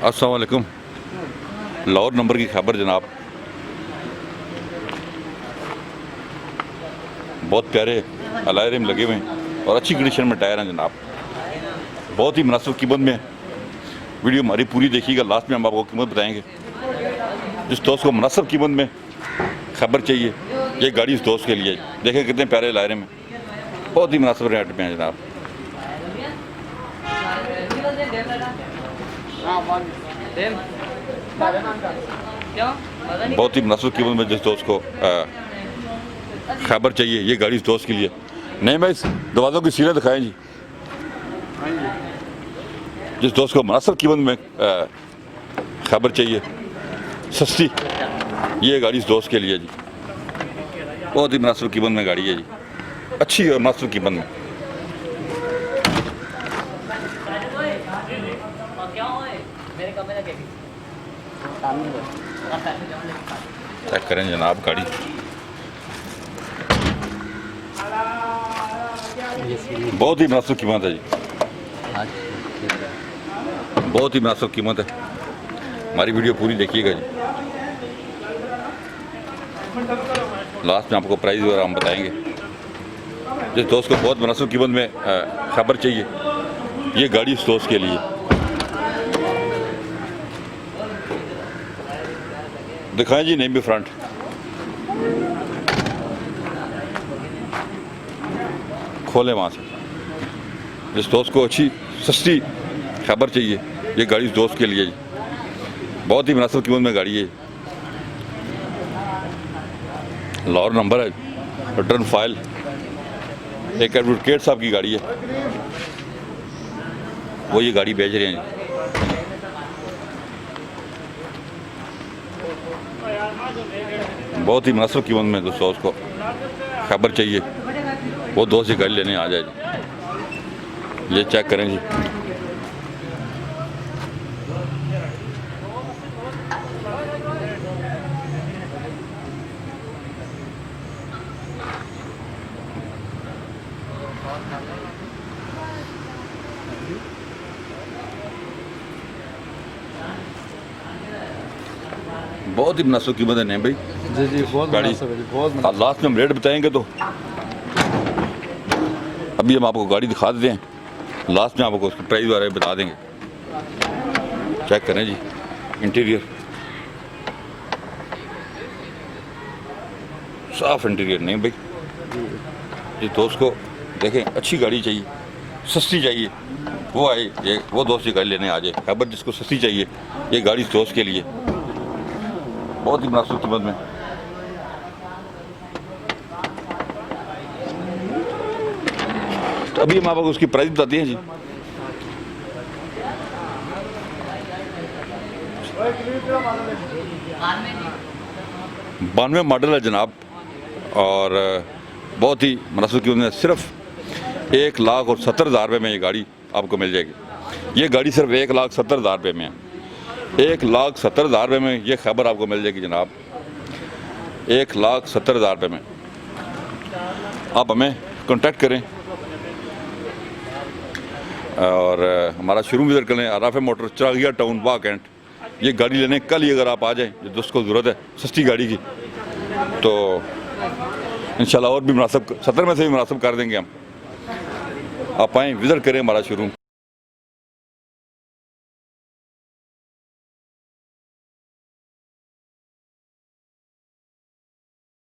अस्सलाम वालेकुम। लाहौर नंबर की खबर जनाब, बहुत प्यारे अलॉय रिम लगे हुए हैं और अच्छी कंडीशन में टायर हैं जनाब, बहुत ही मुनासिब कीमत में। वीडियो हमारी पूरी देखिएगा, लास्ट में हम आपको कीमत बताएंगे। जिस दोस्त को मुनासिब कीमत में खबर चाहिए, ये गाड़ी उस दोस्त के लिए। देखें कितने प्यारे अलॉय रिम में, बहुत ही मुनासिब रेट में है जनाब। बहुत ही मुनासिब कीमत में जिस दोस्त को खबर चाहिए, ये गाड़ी उस दोस्त के लिए। नहीं भाई, दरवाज़ों की सीरें दिखाएं जी। जिस दोस्त को मुनासिब कीमत में खबर चाहिए, सस्ती, ये गाड़ी इस दोस्त के लिए जी। बहुत ही मुनासिब कीमत में गाड़ी है जी, अच्छी और मुनासिब कीमत में। चेक करें जनाब गाड़ी, बहुत ही मुनासिब कीमत है जी, बहुत ही मुनासिब कीमत है। हमारी वीडियो पूरी देखिएगा जी, लास्ट में आपको प्राइस वगैरह हम बताएंगे। जिस दोस्त को बहुत मुनासिब कीमत में खबर चाहिए, ये गाड़ी उस दोस्त के लिए। दिखाएं जी, नहीं भी फ्रंट, खोलें वहाँ से। जिस दोस्त को अच्छी सस्ती खबर चाहिए, ये गाड़ी उस दोस्त के लिए जी, बहुत ही मुनासिब कीमत में गाड़ी है। लाहौर नंबर है, रिटर्न फाइल, एक एडवोकेट साहब की गाड़ी है, वो ये गाड़ी बेच रहे हैं जी। बहुत ही मुनासिब कीमत में दोस्तों उसको खबर चाहिए, वो दोस्त ही गाड़ी लेने आ जाए जी। ये चेक करें जी, बहुत ही मुनासिब कीमत है। नहीं भाई जी जी, बहुत गाड़ी बहुत लास्ट में हम रेट बताएंगे, तो अभी हम आपको गाड़ी दिखा देते हैं, लास्ट में आपको उसकी प्राइस वगैरह बता देंगे। चेक करें जी इंटीरियर, साफ इंटीरियर। नहीं भाई, जिस दोस्त को देखें अच्छी गाड़ी चाहिए, सस्ती चाहिए, वो आए, ये वो दोस्त ही गाड़ी लेने आ जाए। खबर जिसको सस्ती चाहिए, ये गाड़ी इस दोस्त के लिए, बहुत ही मुनासिब कीमत में। तो अभी हम आपको उसकी प्राइस बताते हैं जी। बानवे मॉडल है जनाब, और बहुत ही मुनासिब कीमत में, सिर्फ 1,70,000 रुपये में ये गाड़ी आपको मिल जाएगी। ये गाड़ी सिर्फ 1,70,000 रुपये में है, 1,70,000 रुपये में ये खबर आपको मिल जाएगी जनाब, 1,70,000 रुपये में। आप हमें कांटेक्ट करें और हमारा शोरूम विजिट करें, आराफ मोटर, चिरागिया टाउन, वाह कैंट। ये गाड़ी लेने कल ही अगर आप आ जाएं, जो दोस्त को ज़रूरत है सस्ती गाड़ी की, तो इंशाल्लाह और भी मुनासिब, 70 में से भी मुनासिब कर देंगे हम। आप आएँ, विजिट करें हमारा शोरूम।